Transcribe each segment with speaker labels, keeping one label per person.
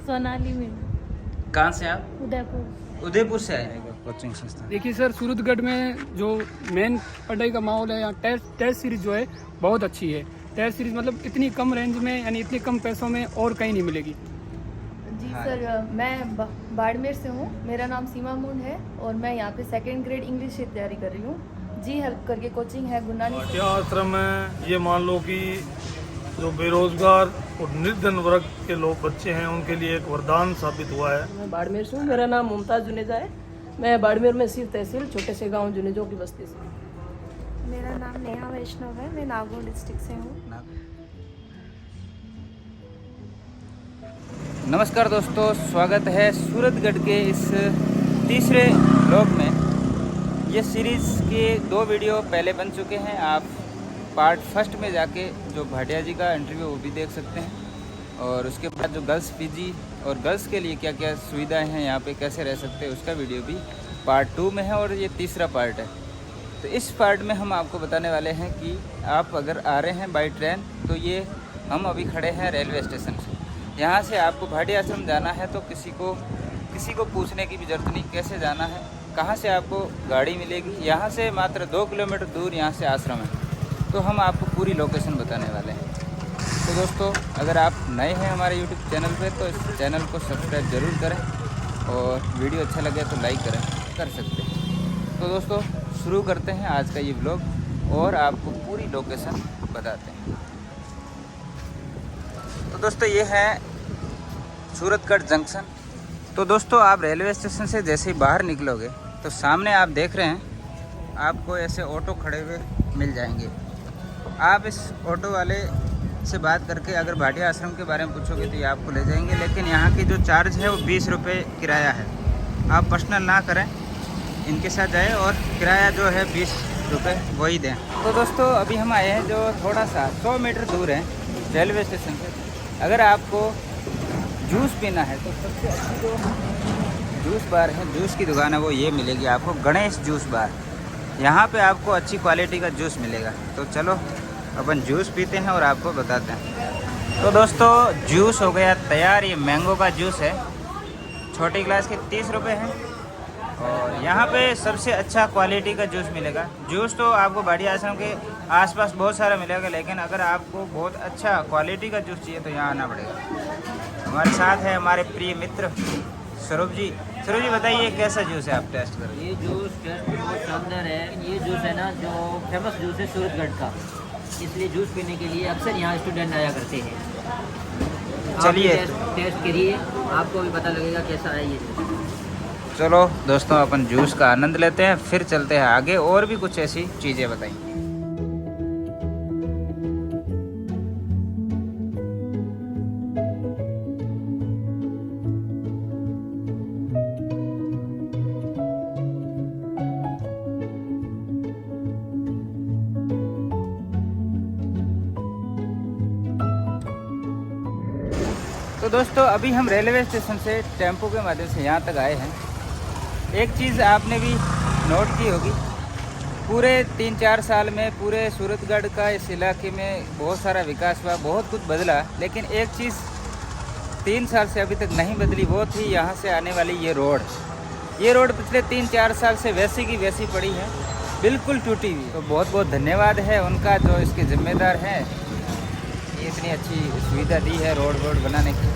Speaker 1: सोनाली में।
Speaker 2: कहाँ से आप?
Speaker 1: उदयपुर।
Speaker 2: उदयपुर से आए कोचिंग संस्थान।
Speaker 3: देखिए सर, सूरतगढ़ में जो मेन पढ़ाई का माहौल है, यहाँ टेस्ट सीरीज जो है बहुत अच्छी है। टेस्ट सीरीज मतलब इतनी कम रेंज में, यानी इतने कम पैसों में और कहीं नहीं मिलेगी।
Speaker 4: जी सर, मैं बाड़मेर से हूँ। मेरा नाम सीमा मुंड है और मैं यहाँ पे 2nd ग्रेड इंग्लिश की तैयारी कर रही हूँ। जी हेल्प करके कोचिंग है गुनानी।
Speaker 5: भाटिया आश्रम में ये मान लो कि जो बेरोजगार और निर्धन वर्ग के लोग बच्चे हैं उनके लिए एक वरदान साबित हुआ है।
Speaker 6: मैं बाड़मेर से हूँ। मेरा नाम मुमताज़ जुनेजा है। मैं बाड़मेर में सिर्फ तहसील छोटे से गांव जुनेजो की बस्ती से।
Speaker 7: मेरा नाम नेहा वैष्णव है। मैं नागौर डिस्ट्रिक्ट से हूँ।
Speaker 2: नमस्कार दोस्तों, स्वागत है सूरतगढ़ के इस तीसरे ब्लॉग में। ये सीरीज़ के 2 वीडियो पहले बन चुके हैं। आप पार्ट फर्स्ट में जाके जो भाटिया जी का इंटरव्यू वो भी देख सकते हैं, और उसके बाद जो गर्ल्स पीजी और गर्ल्स के लिए क्या क्या सुविधाएं हैं, यहाँ पे कैसे रह सकते हैं, उसका वीडियो भी पार्ट 2 में है और ये तीसरा पार्ट है। तो इस पार्ट में हम आपको बताने वाले हैं कि आप अगर आ रहे हैं बाई ट्रेन, तो ये हम अभी खड़े हैं रेलवे स्टेशन से। यहाँ से आपको भाटिया आश्रम जाना है तो किसी को पूछने की भी ज़रूरत नहीं, कैसे जाना है, कहाँ से आपको गाड़ी मिलेगी। यहाँ से मात्र 2 किलोमीटर दूर यहाँ से आश्रम है, तो हम आपको पूरी लोकेशन बताने वाले हैं। तो दोस्तों, अगर आप नए हैं हमारे YouTube चैनल पे तो इस चैनल को सब्सक्राइब ज़रूर करें, और वीडियो अच्छा लगे तो लाइक कर सकते हैं। तो दोस्तों, शुरू करते हैं आज का ये व्लॉग और आपको पूरी लोकेशन बताते हैं। तो दोस्तों, ये है सूरतगढ़ जंक्शन। तो दोस्तों, आप रेलवे स्टेशन से जैसे ही बाहर निकलोगे तो सामने आप देख रहे हैं आपको ऐसे ऑटो खड़े हुए मिल जाएंगे। आप इस ऑटो वाले से बात करके अगर भाटिया आश्रम के बारे में पूछोगे तो ये आपको ले जाएंगे, लेकिन यहाँ की जो चार्ज है वो 20 रुपये किराया है। आप पर्सनल ना करें, इनके साथ जाए और किराया जो है 20 रुपये वही दें। तो दोस्तों, अभी हम आए हैं जो थोड़ा सा 100 मीटर दूर है रेलवे स्टेशन से। अगर आपको जूस पीना है तो सबसे अच्छी जो जूस बार है, जूस की दुकान है, वो ये मिलेगी आपको, गणेश जूस बार। यहाँ पे आपको अच्छी क्वालिटी का जूस मिलेगा। तो चलो अपन जूस पीते हैं और आपको बताते हैं। तो दोस्तों, जूस हो गया तैयार। ये मैंगो का जूस है, छोटी ग्लास के 30 रुपये हैं, और यहाँ पे सबसे अच्छा क्वालिटी का जूस मिलेगा। जूस तो आपको भाटिया आश्रम के आसपास बहुत सारा मिलेगा, लेकिन अगर आपको बहुत अच्छा क्वालिटी का जूस चाहिए तो यहाँ आना पड़ेगा। हमारे साथ है हमारे प्रिय मित्र स्वरूप जी। स्वरूप जी, बताइए कैसा जूस है आप टेस्ट करें।
Speaker 8: ये जूस टेस्ट बहुत शानदार है। ये जूस है ना, जो फेमस जूस है सूरतगढ़ का, इसलिए जूस पीने के लिए अक्सर यहाँ स्टूडेंट आया करते हैं।
Speaker 2: चलिए
Speaker 8: टेस्ट करिए, आपको भी पता लगेगा कैसा है ये जूस।
Speaker 2: चलो दोस्तों, अपन जूस का आनंद लेते हैं, फिर चलते हैं आगे और भी कुछ ऐसी चीज़ें बताइए। तो दोस्तों, अभी हम रेलवे स्टेशन से टेम्पो के माध्यम से यहाँ तक आए हैं। एक चीज़ आपने भी नोट की होगी, पूरे 3-4 साल में पूरे सूरतगढ़ का इस इलाके में बहुत सारा विकास हुआ, बहुत कुछ बदला, लेकिन एक चीज़ 3 साल से अभी तक नहीं बदली, वो थी यहाँ से आने वाली ये रोड। ये रोड पिछले 3-4 साल से वैसी की वैसी पड़ी है, बिल्कुल टूटी हुई। तो बहुत बहुत धन्यवाद है उनका जो इसके जिम्मेदार हैं, ये इतनी अच्छी सुविधा दी है रोड बनाने की।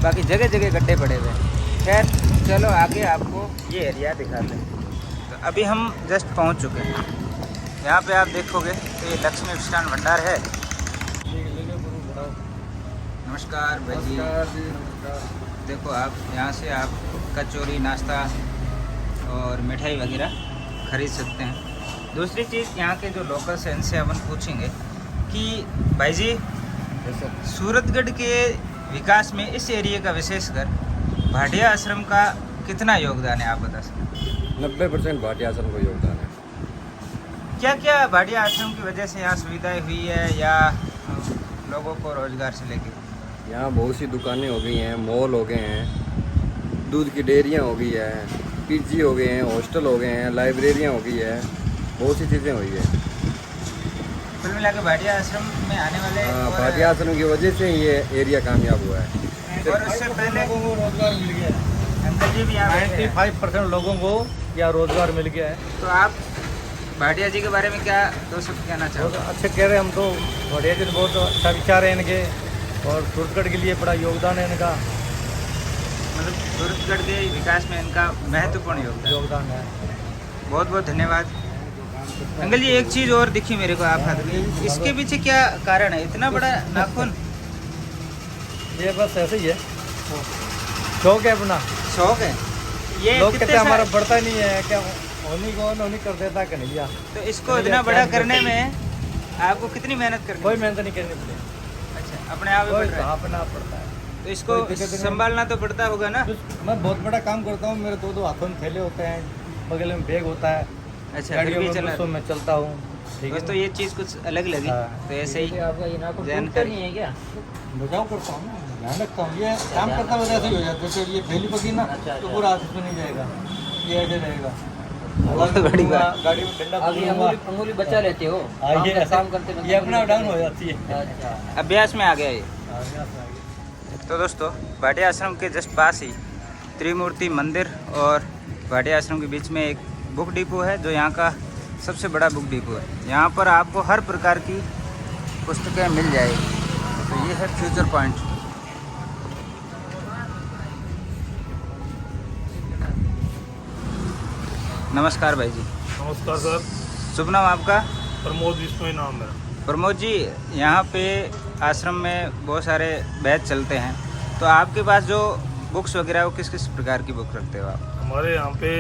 Speaker 2: बाकी जगह जगह गड्ढे पड़े हुए हैं। खैर चलो आगे आपको ये एरिया दिखाते हैं। तो अभी हम जस्ट पहुंच चुके हैं। यहाँ पे आप देखोगे तो ये लक्ष्मी मिष्ठान भंडार है। नमस्कार भाई जी। देखो आप यहाँ से आप कचौरी, नाश्ता और मिठाई वगैरह खरीद सकते हैं। दूसरी चीज़, यहाँ के जो लोकल्स हैं इनसे अपन पूछेंगे कि भाई जी, सूरतगढ़ के विकास में इस एरिया का विशेषकर भाटिया आश्रम का कितना योगदान है, आप बता सकते हैं?
Speaker 9: 90% भाटिया आश्रम का योगदान है।
Speaker 2: क्या क्या भाटिया आश्रम की वजह से यहाँ सुविधाएं हुई है या लोगों को रोजगार से लेके?
Speaker 9: यहाँ बहुत सी दुकानें हो गई हैं, मॉल हो गए हैं, दूध की डेयरियाँ हो गई है, पीजी हो गए हैं, हॉस्टल हो गए हैं, लाइब्रेरियाँ हो गई है, बहुत सी चीज़ें हुई है।
Speaker 2: कुल मिला के भाटिया आश्रम में आने वाले
Speaker 9: भाटिया आश्रम की वजह से ये एरिया कामयाब हुआ है।
Speaker 2: और उससे पहले
Speaker 5: लोगों को रोजगार मिल गया है।
Speaker 2: अंकल जी भी यहाँ बैठे हैं।
Speaker 5: 95% लोगों को या रोजगार मिल गया है।
Speaker 2: तो आप भाटिया जी के बारे में क्या दो शब्द कहना
Speaker 5: बहुत
Speaker 2: चाहोगे?
Speaker 5: अच्छे कह रहे हैं हम तो। बढ़िया जी बहुत अच्छा विचार है इनके और सूरतगढ़ के लिए बड़ा योगदान है इनका।
Speaker 2: मतलब सूरतगढ़ के विकास में इनका महत्वपूर्ण योगदान
Speaker 5: है।
Speaker 2: बहुत बहुत धन्यवाद अंकल जी। एक चीज़ और दिखी मेरे को आप हाथ में, इसके पीछे क्या कारण है? इतना बड़ा नाखून?
Speaker 5: ये बस ऐसे ही है, शौक है अपना।
Speaker 2: शौक है ये?
Speaker 5: लोग
Speaker 2: कितने
Speaker 5: कहते हैं हमारा
Speaker 2: साल-
Speaker 5: बढ़ता नहीं है क्या, होनी कर देता कन्हैया।
Speaker 2: तो इसको इतना बड़ा करने में आपको कितनी मेहनत करनी
Speaker 5: कोई
Speaker 2: है?
Speaker 5: मेहनत नहीं करनी पड़ती,
Speaker 2: अच्छा, अपने आप ही बढ़ रहा है।
Speaker 5: अपना आप पड़ता है।
Speaker 2: तो इसको
Speaker 5: कोई दिक्कत नहीं।
Speaker 2: संभालना तो पड़ता होगा ना?
Speaker 5: मैं बहुत बड़ा काम करता हूँ, मेरे दो हाथों में थैले होते हैं, बगल में बैग होता है,
Speaker 2: अच्छा, फिर
Speaker 5: गाड़ियों
Speaker 2: भी
Speaker 5: में
Speaker 2: चला।
Speaker 5: बसों में चलता हूँ। ठीक है,
Speaker 2: दोस्तों ये चीज़ कुछ अलग लगी,
Speaker 5: हाँ।
Speaker 2: तो ऐसे ही
Speaker 8: आपका ये नाखून टूटता
Speaker 2: जानकारी।
Speaker 8: नहीं है क्या?
Speaker 5: बचाव करता हूँ, ध्यान रखता हूँ। ये काम करता वजह से ही हो जाता है। जैसे ये फैली पकी ना तो पूरा हाथ इसमें नहीं जाएगा, ये ऐसे रहेगा।
Speaker 2: बहुत बड़ी बात।
Speaker 5: गाड़ी में ठंडा
Speaker 8: अभी अंगुली बचा लेते हो काम करते
Speaker 5: ये अपना डाउन हो जाती है।
Speaker 8: अच्छा,
Speaker 2: अभ्यास में आ गया ये। तो दोस्तों भाटिया आश्रम के जस्ट पास ही त्रिमूर्ति मंदिर और भाटिया आश्रम के बीच में एक बुक डिपो है, जो यहाँ का सबसे बड़ा बुक डिपो है। यहाँ पर आपको हर प्रकार की पुस्तकें मिल जाएगी। तो ये है फ्यूचर पॉइंट। नमस्कार भाई जी।
Speaker 5: नमस्कार सर,
Speaker 2: शुभ नाम आपका?
Speaker 5: प्रमोद विश्नोई नाम है।
Speaker 2: प्रमोद जी, यहाँ पे आश्रम में बहुत सारे बैच चलते हैं, तो आपके पास जो बुक्स वगैरह है वो किस किस प्रकार की बुक रखते हो आप?
Speaker 5: हमारे यहाँ पे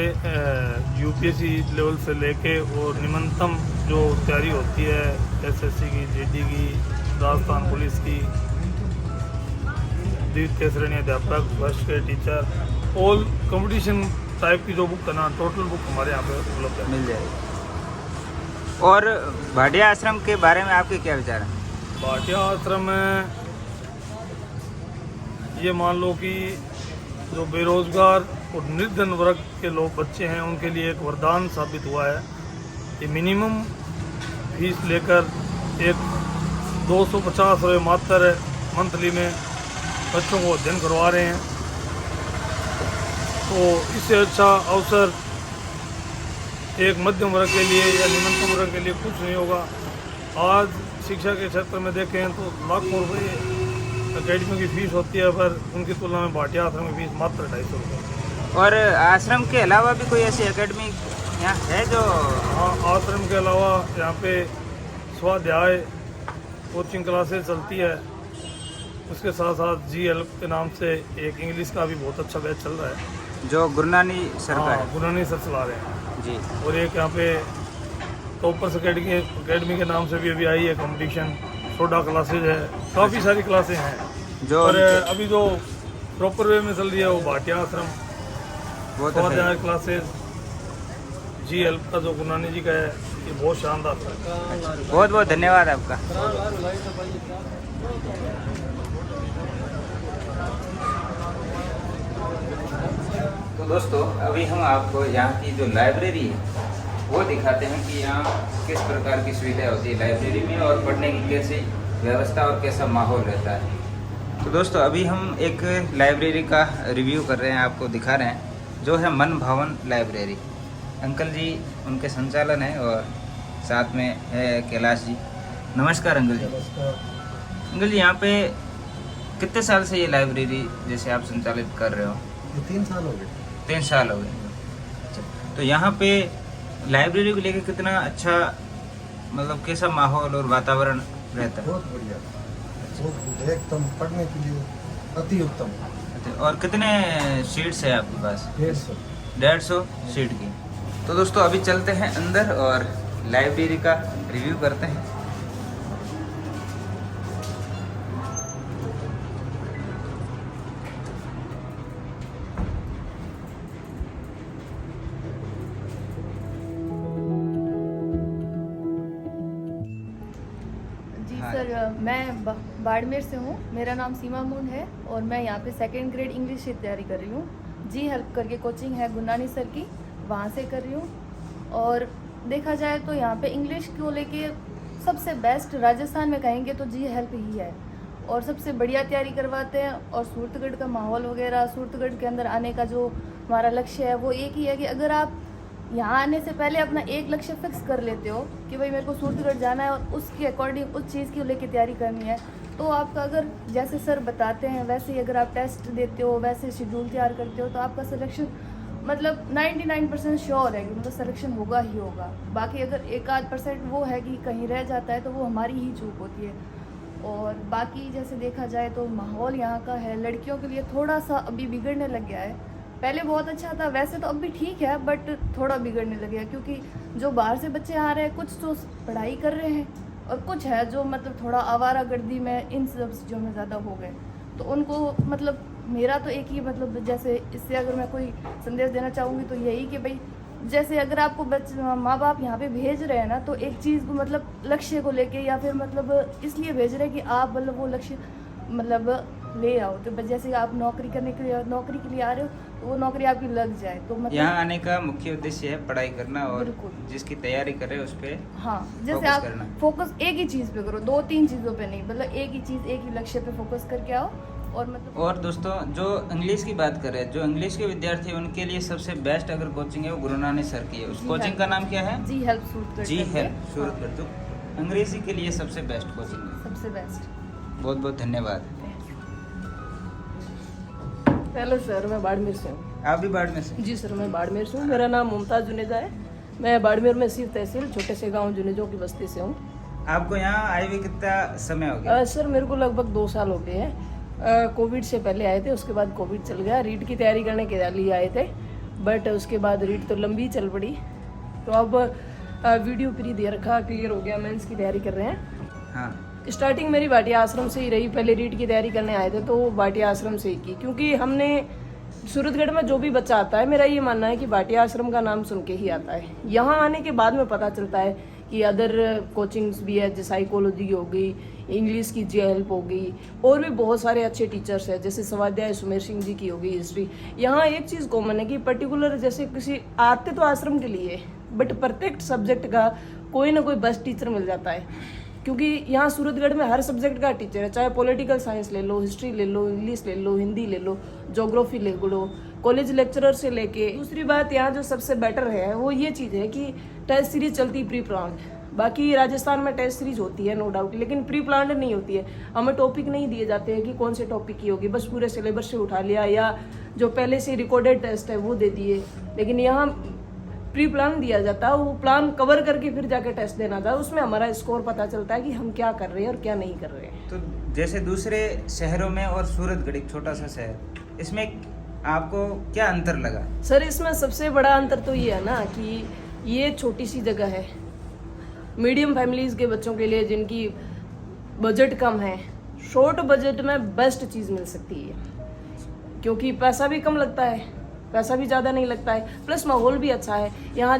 Speaker 5: यूपीएससी लेवल से लेके और निम्नतम जो तैयारी होती है एसएससी की, जीडी की, राजस्थान पुलिस की, द्वितीय श्रेणी अध्यापक, फर्स्ट के टीचर, ऑल कंपटीशन टाइप की जो बुक है ना, टोटल बुक हमारे यहाँ पे उपलब्ध है।
Speaker 2: मिल जाएगी। और भाटिया आश्रम के बारे में आपके क्या विचार हैं?
Speaker 5: भाटिया आश्रम में ये मान लो कि जो बेरोजगार और निर्धन वर्ग के लोग बच्चे हैं उनके लिए एक वरदान साबित हुआ है। ये मिनिमम फीस लेकर एक 250 रुपये मात्र मंथली में बच्चों को अध्ययन करवा रहे हैं। तो इससे अच्छा अवसर एक मध्यम वर्ग के लिए या निम्नतम वर्ग के लिए कुछ नहीं होगा। आज शिक्षा के क्षेत्र में देखें तो लाखों रुपये अकेडमी की फीस होती है, पर उनकी तुलना में भाटिया आश्रम की फीस मात्र 250 रुपये।
Speaker 2: और आश्रम के अलावा भी कोई ऐसी एकेडमी यहाँ है जो?
Speaker 5: हाँ, आश्रम के अलावा यहाँ पे स्वाध्याय कोचिंग क्लासेस चलती है। उसके साथ साथ जी हेल्प के नाम से एक इंग्लिश का भी बहुत अच्छा बैच चल रहा है,
Speaker 2: जो गुरुनानी सर का है?
Speaker 5: गुरुनानी सर चला रहे हैं
Speaker 2: जी।
Speaker 5: और एक यहाँ पे टॉपर्स अकेडमी के नाम से भी अभी आई है कंपटीशन, सोडा क्लासेज है, काफ़ी सारी क्लासें हैं।
Speaker 2: जो
Speaker 5: और अभी जो प्रॉपर वे में चल रही है वो भाटिया आश्रम
Speaker 2: बहुत
Speaker 5: स्वाध्याय क्लासेज, जी हेल्प का जो गुरुनानी जी का है, ये बहुत शानदार है।
Speaker 2: बहुत बहुत धन्यवाद आपका। तो दोस्तों अभी हम आपको यहाँ की जो लाइब्रेरी है वो दिखाते हैं कि यहाँ किस प्रकार की सुविधा होती है लाइब्रेरी में, और पढ़ने की कैसी व्यवस्था और कैसा माहौल रहता है। तो दोस्तों अभी हम एक लाइब्रेरी का रिव्यू कर रहे हैं, आपको दिखा रहे हैं, जो है मन भवन लाइब्रेरी। अंकल जी उनके संचालन है और साथ में है कैलाश जी। नमस्कार अंकल जी। अंकल जी यहाँ पे कितने साल से ये लाइब्रेरी जैसे आप संचालित कर रहे हो?
Speaker 1: 3 साल हो गए।
Speaker 2: 3 साल हो गए। अच्छा, तो यहाँ पे लाइब्रेरी को लेकर कितना अच्छा, मतलब कैसा माहौल और वातावरण रहता है?
Speaker 1: बहुत बढ़िया, बहुत एकदम पढ़ने के लिए अति उत्तम।
Speaker 2: अच्छा, और कितने सीट्स है आपके पास?
Speaker 1: 150
Speaker 2: सीट की। तो दोस्तों अभी चलते हैं अंदर और लाइब्रेरी का रिव्यू करते हैं।
Speaker 4: जी
Speaker 2: हाँ।
Speaker 4: सर, मैं बाड़मेर से हूँ। मेरा नाम सीमा मुंड है और मैं यहाँ पे 2nd ग्रेड इंग्लिश की तैयारी कर रही हूँ। जी हेल्प करके कोचिंग है गुरुनानी सर की, वहाँ से कर रही हूँ। और देखा जाए तो यहाँ पे इंग्लिश को लेके सबसे बेस्ट राजस्थान में कहेंगे तो जी हेल्प ही है। और सबसे बढ़िया तैयारी करवाते हैं। और सूरतगढ़ का माहौल वगैरह, सूरतगढ़ के अंदर आने का जो हमारा लक्ष्य है वो एक ही है कि अगर आप यहाँ आने से पहले अपना एक लक्ष्य फिक्स कर लेते हो कि भाई मेरे को सूरतगढ़ जाना है और उसके अकॉर्डिंग उस चीज़ की लेके तैयारी करनी है, तो आपका अगर जैसे सर बताते हैं वैसे ही अगर आप टेस्ट देते हो, वैसे शेड्यूल तैयार करते हो, तो आपका सिलेक्शन मतलब 99% श्योर है कि मतलब सिलेक्शन होगा ही होगा। बाकी अगर 1-8% वो है कि कहीं रह जाता है तो वो हमारी ही चूक होती है। और बाकी जैसे देखा जाए तो माहौल यहाँ का है लड़कियों के लिए थोड़ा सा अभी बिगड़ने लग गया है। पहले बहुत अच्छा था, वैसे तो अब भी ठीक है, बट थोड़ा बिगड़ने लग गया क्योंकि जो बाहर से बच्चे आ रहे हैं कुछ तो पढ़ाई कर रहे हैं और कुछ है जो मतलब थोड़ा आवारागर्दी में इन सब चीज़ों में ज़्यादा हो गए। तो उनको मतलब मेरा तो एक ही मतलब जैसे इससे अगर मैं कोई संदेश देना चाहूँगी तो यही कि भाई जैसे अगर आपको माँ बाप यहाँ पे भेज रहे हैं ना, तो एक चीज़ को मतलब लक्ष्य को लेके या फिर मतलब इसलिए भेज रहे हैं कि आप मतलब वो लक्ष्य मतलब ले आओ। तो जैसे आप नौकरी करने के लिए नौकरी के लिए आ रहे हो तो वो नौकरी आपकी लग जाए। तो मतलब
Speaker 2: यहाँ आने का मुख्य उद्देश्य है पढ़ाई करना और
Speaker 4: बिल्कुल।
Speaker 2: जिसकी तैयारी कर रहे हैं उस पर
Speaker 4: हाँ, जैसे आप फोकस एक ही चीज़ पे करो, 2-3 चीज़ों पे नहीं, मतलब एक ही चीज़ एक ही लक्ष्य पे फोकस करके आओ। और मतलब
Speaker 2: और दोस्तों जो इंग्लिश की बात कर रहे हैं, जो इंग्लिश के विद्यार्थी हैं उनके लिए सबसे बेस्ट अगर कोचिंग है वो गुरु नानक सर की है। उस कोचिंग का नाम क्या है?
Speaker 4: जी हेल्प सूरतगढ़।
Speaker 2: जी हेल्प सूरतगढ़, जो अंग्रेजी के लिए सबसे बेस्ट कोचिंग है।
Speaker 4: सबसे बेस्ट।
Speaker 2: बहुत बहुत धन्यवाद।
Speaker 6: हेलो सर, मैं बाड़मेर से हूँ।
Speaker 2: आप भी बाड़मेर से?
Speaker 6: जी सर, मैं बाड़मेर से हूँ। मेरा नाम मुमताज़ जुनेजा है। मैं बाड़मेर में सिर्फ तहसील छोटे से गांव जुनेजो की बस्ती से हूँ।
Speaker 2: आपको यहाँ आए हुए कितना समय हो गया?
Speaker 6: सर मेरे को लगभग 2 साल हो गए हैं। कोविड से पहले आए थे, उसके बाद कोविड चल गया। रीट की तैयारी करने के लिए आए थे, बट उसके बाद रीट तो लंबी चल पड़ी, तो अब वीडियो प्री दे रखा, क्लियर हो गया, मेंस की तैयारी कर रहे हैं।
Speaker 2: हाँ,
Speaker 6: स्टार्टिंग मेरी भाटिया आश्रम से ही रही। पहले रीट की तैयारी करने आए थे तो भाटिया आश्रम से ही की, क्योंकि हमने सूरतगढ़ में जो भी बच्चा आता है, मेरा ये मानना है कि भाटिया आश्रम का नाम सुन के ही आता है। यहाँ आने के बाद में पता चलता है कि अदर कोचिंग्स भी है, जैसे साइकोलॉजी हो गई, इंग्लिश की जी हेल्प हो गई, और भी बहुत सारे अच्छे टीचर्स हैं, जैसे स्वाध्याय सुमेर सिंह जी की हो गई, हिस्ट्री। यहाँ एक चीज़ कॉमन है कि पर्टिकुलर जैसे किसी आते तो आश्रम के लिए, बट प्रत्येक सब्जेक्ट का कोई ना कोई बेस्ट टीचर मिल जाता है, क्योंकि यहाँ सूरतगढ़ में हर सब्जेक्ट का टीचर है। चाहे पॉलिटिकल साइंस ले लो, हिस्ट्री ले लो, इंग्लिश ले लो, हिंदी ले लो, ज्योग्राफी ले लो, कॉलेज लेक्चरर से लेके। दूसरी बात यहाँ जो सबसे बेटर है वो ये चीज़ है कि टेस्ट सीरीज चलती प्री प्लान्ड। बाकी राजस्थान में टेस्ट सीरीज होती है नो डाउट, लेकिन प्री प्लान्ड नहीं होती है। हमें टॉपिक नहीं दिए जाते हैं कि कौन से टॉपिक की होगी, बस पूरे सिलेबस से उठा लिया या जो पहले से रिकॉर्डेड टेस्ट है वो दे दिए। लेकिन यहाँ प्री प्लान दिया जाता है, वो प्लान कवर करके फिर जाके टेस्ट देना था। उसमें हमारा स्कोर पता चलता है कि हम क्या कर रहे हैं और क्या नहीं कर रहे हैं।
Speaker 2: तो जैसे दूसरे शहरों में और सूरतगढ़ एक छोटा सा शहर, इसमें आपको क्या अंतर लगा?
Speaker 6: सर इसमें सबसे बड़ा अंतर तो ये है ना कि ये छोटी सी जगह है, मीडियम फैमिलीज के बच्चों के लिए जिनकी बजट कम है, शॉर्ट बजट में बेस्ट चीज़ मिल सकती है, क्योंकि पैसा भी कम लगता है, पैसा भी ज़्यादा नहीं लगता है, प्लस माहौल भी अच्छा है। यहाँ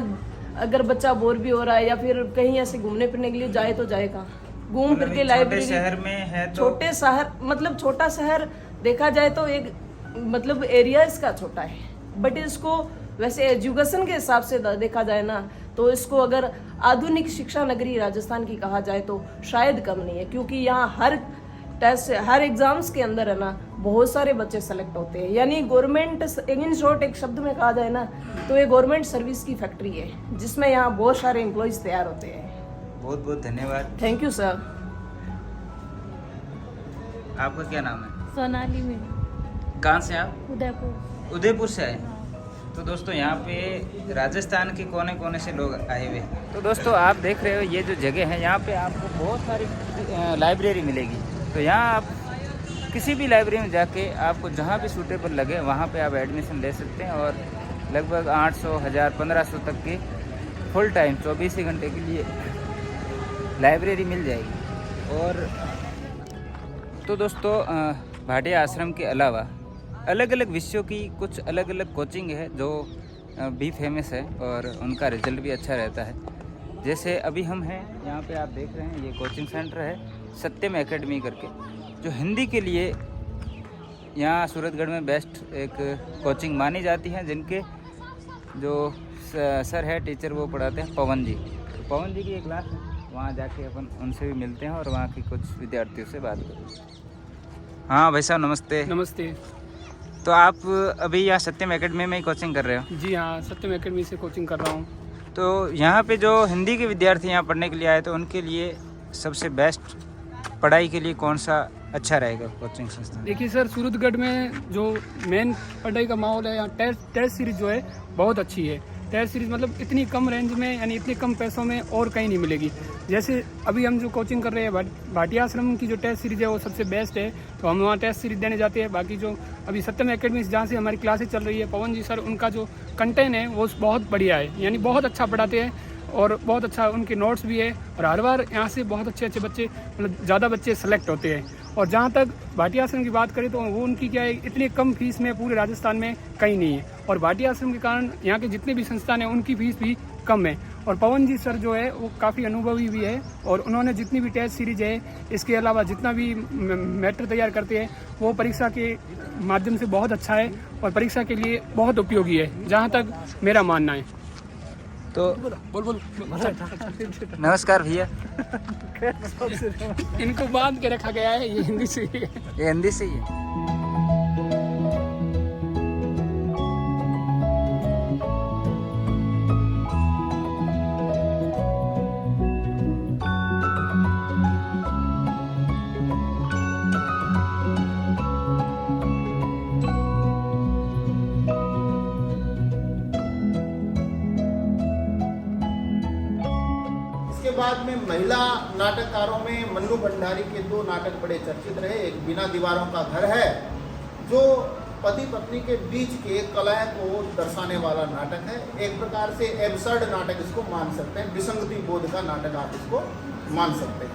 Speaker 6: अगर बच्चा बोर भी हो रहा है या फिर कहीं ऐसे घूमने फिरने के लिए जाए तो जाए कहाँ, घूम फिर के लाइब्रेरी।
Speaker 2: शहर में है तो
Speaker 6: छोटे शहर मतलब छोटा शहर देखा जाए तो एक मतलब एरिया इसका छोटा है, बट इसको वैसे एजुकेशन के हिसाब से देखा जाए ना तो इसको अगर आधुनिक शिक्षा नगरी राजस्थान की कहा जाए तो शायद कम नहीं है, क्योंकि यहाँ हर टेस्ट हर एग्जाम्स के अंदर है ना बहुत सारे बच्चे सेलेक्ट होते हैं। यानी गवर्नमेंट, इन शॉर्ट एक शब्द में कहा जाए ना तो ये गवर्नमेंट सर्विस की फैक्ट्री है, जिसमें यहाँ बहुत सारे एम्प्लॉयज तैयार होते हैं।
Speaker 2: बहुत बहुत धन्यवाद।
Speaker 6: Thank you sir.
Speaker 2: आपका क्या नाम है?
Speaker 7: सोनाली में।
Speaker 2: कहाँ से आप?
Speaker 7: उदयपुर।
Speaker 2: उदयपुर से आए। तो दोस्तों यहाँ पे राजस्थान के कोने कोने से लोग आए हुए। तो दोस्तों आप देख रहे हो ये जो जगह है, यहाँ पे आपको बहुत सारी लाइब्रेरी मिलेगी। तो यहाँ आप किसी भी लाइब्रेरी में जाके आपको जहाँ भी सूटेबल लगे वहाँ पे आप एडमिशन ले सकते हैं, और लगभग 800, 1000, 1500 तक की फुल टाइम 24 घंटे के लिए लाइब्रेरी मिल जाएगी। और तो दोस्तों भाटिया आश्रम के अलावा अलग अलग विषयों की कुछ अलग अलग कोचिंग है जो भी फेमस है और उनका रिजल्ट भी अच्छा रहता है। जैसे अभी हम हैं यहाँ पे, आप देख रहे हैं ये कोचिंग सेंटर है सत्यम एकेडमी करके, जो हिंदी के लिए यहाँ सूरतगढ़ में बेस्ट एक कोचिंग मानी जाती है, जिनके जो सर है टीचर वो पढ़ाते हैं पवन जी। तो पवन जी की एक क्लास है, वहाँ जाके अपन उनसे भी मिलते हैं और वहाँ की कुछ विद्यार्थियों से बात करते हैं। हाँ भाई साहब नमस्ते।
Speaker 3: नमस्ते।
Speaker 2: तो आप अभी यहाँ सत्यम एकेडमी में ही कोचिंग कर रहे हो?
Speaker 3: जी हाँ, सत्यम एकेडमी से कोचिंग कर रहा हूँ।
Speaker 2: तो यहाँ पे जो हिंदी के विद्यार्थी यहाँ पढ़ने के लिए आए तो उनके लिए सबसे बेस्ट पढ़ाई के लिए कौन सा अच्छा रहेगा कोचिंग संस्थान?
Speaker 3: देखिए सर, सूरतगढ़ में जो मेन पढ़ाई का माहौल है, यहाँ टेस्ट सीरीज जो है बहुत अच्छी है। टेस्ट सीरीज मतलब इतनी कम रेंज में यानी इतने कम पैसों में और कहीं नहीं मिलेगी। जैसे अभी हम जो कोचिंग कर रहे हैं भाटिया आश्रम की जो टेस्ट सीरीज है वो सबसे बेस्ट है, तो हम वहाँ टेस्ट सीरीज देने जाते हैं। बाकी जो अभी सत्यम एकेडमी जहाँ से हमारी क्लासेज चल रही है, पवन जी सर, उनका जो कंटेंट है वो बहुत बढ़िया है, यानी बहुत अच्छा पढ़ाते हैं और बहुत अच्छा उनके नोट्स भी है। और हर बार यहाँ से बहुत अच्छे अच्छे बच्चे, मतलब ज़्यादा बच्चे सेलेक्ट होते हैं। और जहाँ तक भाटिया आश्रम की बात करें तो वो उनकी क्या है, इतनी कम फीस में पूरे राजस्थान में कहीं नहीं है। और भाटिया आश्रम के कारण यहाँ के जितने भी संस्थान हैं उनकी फीस भी कम है। और पवन जी सर जो है वो काफ़ी अनुभवी भी है और उन्होंने जितनी भी टेस्ट सीरीज है, इसके अलावा जितना भी मैटर तैयार करते हैं वो परीक्षा के माध्यम से बहुत अच्छा है और परीक्षा के लिए बहुत उपयोगी है, जहाँ तक मेरा मानना है।
Speaker 2: तो
Speaker 3: बोल
Speaker 2: नमस्कार भैया।
Speaker 3: इनको बांध के रखा गया है, ये हिंदी से ही है।
Speaker 2: ये हिंदी से ही है।
Speaker 10: इसके बाद में महिला नाटककारों में मन्नू भंडारी के 2 नाटक बड़े चर्चित रहे। एक बिना दीवारों का घर है, जो पति पत्नी के बीच के कलह को दर्शाने वाला नाटक है। एक प्रकार से एब्सर्ड नाटक इसको मान सकते हैं, विसंगति बोध का नाटक आप इसको मान सकते हैं।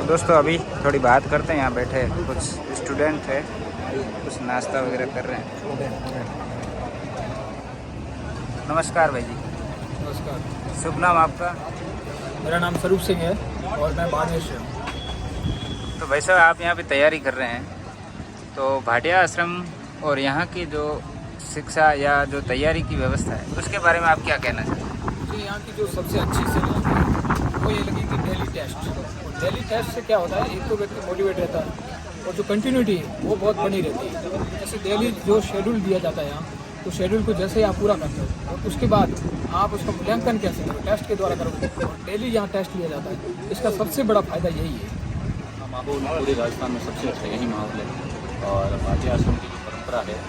Speaker 2: दोस्तों अभी थोड़ी बात करते हैं। यहाँ बैठे कुछ स्टूडेंट है, कुछ नाश्ता वगैरह कर रहे हैं। नमस्कार भाई जी।
Speaker 11: नमस्कार।
Speaker 2: शुभ नाम आपका?
Speaker 11: मेरा नाम स्वरूप सिंह है और मैं बाड़मेर से हूँ।
Speaker 2: तो भाई साहब आप यहाँ पे तैयारी कर रहे हैं, तो भाटिया आश्रम और यहाँ की जो शिक्षा या जो तैयारी की व्यवस्था है उसके बारे में आप क्या कहना चाहते हैं?
Speaker 11: मुझे यहाँ की जो सबसे अच्छी चीज़ लगी वो ये लगी कि डेली टेस्ट। डेली टेस्ट से क्या होता है, एक तो व्यक्ति मोटिवेट रहता है और जो कंटिन्यूटी है वो बहुत बनी रहती है। जैसे डेली जो शेड्यूल दिया जाता है यहाँ, तो शेड्यूल को जैसे आप पूरा करते हो और उसके बाद आप उसका मूल्यांकन कैसे करो, टेस्ट के द्वारा करोगे। और डेली यहाँ टेस्ट लिया जाता है, इसका सबसे बड़ा फायदा यही है।
Speaker 12: माहौल पूरे राजस्थान में सबसे अच्छा यही माहौल है और भाटिया आश्रम की जो परंपरा है,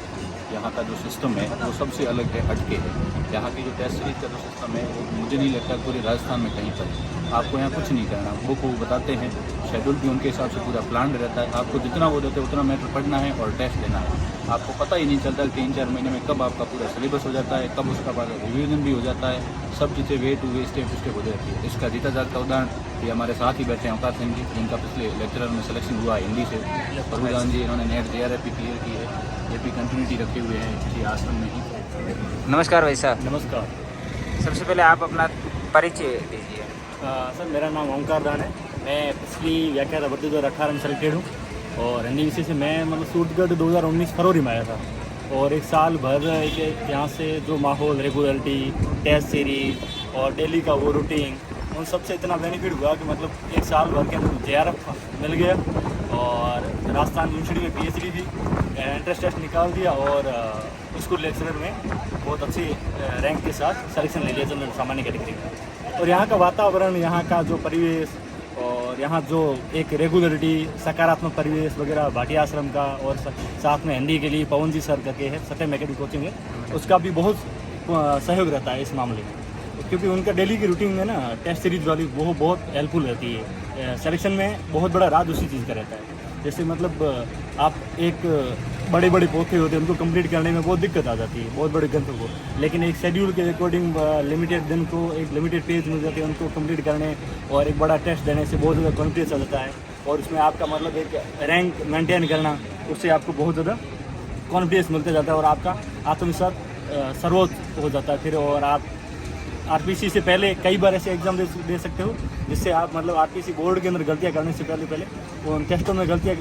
Speaker 12: यहाँ का जो सिस्टम है वो सबसे अलग है, हटके है। यहाँ की जो टेस्ट सीरीज का जो सिस्टम है वो मुझे नहीं लगता पूरे राजस्थान में कहीं पर। आपको यहाँ कुछ नहीं करना, बुक वो बताते हैं, शेड्यूल भी उनके हिसाब से पूरा प्लान रहता है। आपको जितना वो देते हैं उतना मैटर पढ़ना है और टेस्ट देना है। आपको पता ही नहीं चलता 3-4 महीने में कब आपका पूरा सिलेबस हो जाता है, कब उसका बाद रिवीजन भी हो जाता है। सब चीज़ें वे टू वे स्टेप हो जाती है। इसका जीता जागता उदाहरण ये हमारे साथ ही बैठे हैं अवतार सिंह जी, जिनका पिछले लेक्चरर में सिलेक्शन हुआ हिंदी से। प्रभुदान जी, इन्होंने नेट JRF क्लियर की है, ये भी कंटिन्यूटी रखे हुए हैं किसी आश्रम में ही।
Speaker 2: नमस्कार भाई साहब।
Speaker 13: नमस्कार।
Speaker 2: सबसे पहले आप अपना परिचय दीजिए।
Speaker 13: सर मेरा नाम ओंकार दान है। मैं पिछली व्याख्याता भर्ती 2018 में सेलेक्टेड हूँ और हिंदी विषय से मैं मतलब सूरतगढ़ 2019 फरवरी में आया था। और एक साल भर यहाँ से जो माहौल, रेगुलरिटी, टेस्ट सीरीज और डेली का वो रूटीन, उन सबसे इतना बेनिफिट हुआ कि मतलब एक साल भर के अंदर JRF मिल गया और राजस्थान यूनिवर्सिटी में PhD थी, एंट्रेंस टेस्ट निकाल दिया और स्कूल लेक्चरर में बहुत अच्छी रैंक के साथ सिलेक्शन ले लिया जनरल सामान्य कैटेगरी में। और यहाँ का वातावरण, यहाँ का जो परिवेश और यहाँ जो एक रेगुलरिटी, सकारात्मक परिवेश वगैरह भाटिया आश्रम का, और साथ में हिंदी के लिए पवन जी सर करके है, सत्यम एकेडमी कोचिंग है, उसका भी बहुत सहयोग रहता है इस मामले में, क्योंकि उनका डेली की रूटीन में ना टेस्ट सीरीज वाली वो बहुत हेल्पफुल रहती है। सिलेक्शन में बहुत बड़ा राज उसी चीज़ का रहता है। जैसे मतलब आप एक बड़े बड़े पोथे होते हैं, उनको कंप्लीट करने में बहुत दिक्कत आ जाती है, बहुत बड़े ग्रंथों को, लेकिन एक शेड्यूल के अकॉर्डिंग लिमिटेड दिन को एक लिमिटेड पेज मिल जाते हैं, उनको कंप्लीट करने और एक बड़ा टेस्ट देने से बहुत ज़्यादा कॉन्फिडेंस आ जाता है। और उसमें आपका मतलब एक रैंक मेंटेन करना, उससे आपको बहुत ज़्यादा कॉन्फिडेंस मिलता जाता है और आपका आत्मविश्वास सर्वोच्च हो जाता है फिर। और आप RPC से पहले कई बार ऐसे एग्ज़ाम दे सकते हो, जिससे आप मतलब RPC बोर्ड के अंदर गलतियाँ करने से पहले वो उन टेस्टों में गलतियाँ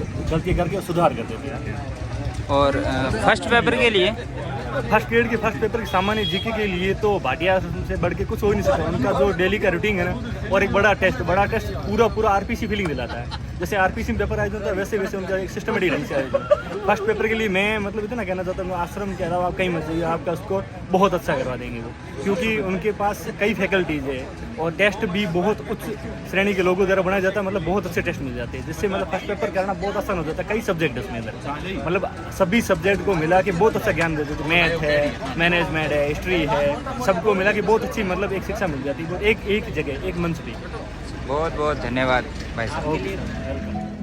Speaker 13: करके सुधार कर देते हैं।
Speaker 2: और फर्स्ट पेपर के लिए,
Speaker 13: फर्स्ट ग्रेड के फर्स्ट पेपर के सामान्य GK के लिए तो भाटिया से बढ़ के कुछ हो ही नहीं सकता। उनका जो डेली का रूटीन है ना, और एक बड़ा टेस्ट पूरा RPC फीलिंग दिलाता है। जैसे RPC में पेपर आयोजन होता है, वैसे वैसे उनका एक सिस्टमेटिक ढंग से आयोजन। फर्स्ट पेपर के लिए मैं मतलब इतना कहना चाहता हूँ, आश्रम के अलावा कहीं मत जाइए, आपका स्कोर बहुत अच्छा करवा देंगे वो, क्योंकि उनके पास कई फैकल्टीज़ है और टेस्ट भी बहुत उच्च श्रेणी के लोगों द्वारा बनाया जाता है। मतलब बहुत अच्छे टेस्ट मिल जाते हैं, जिससे मतलब फर्स्ट पेपर करना बहुत आसान हो जाता है। कई सब्जेक्ट है उसमें अंदर, मतलब सभी सब्जेक्ट को मिला के बहुत अच्छा ज्ञान देते थे। मैथ है, मैनेजमेंट है, हिस्ट्री है, सबको मिला के बहुत अच्छी मतलब एक शिक्षा मिल जाती है, एक जगह एक मंच पे।
Speaker 2: बहुत बहुत धन्यवाद भाई साहब।
Speaker 13: ओके।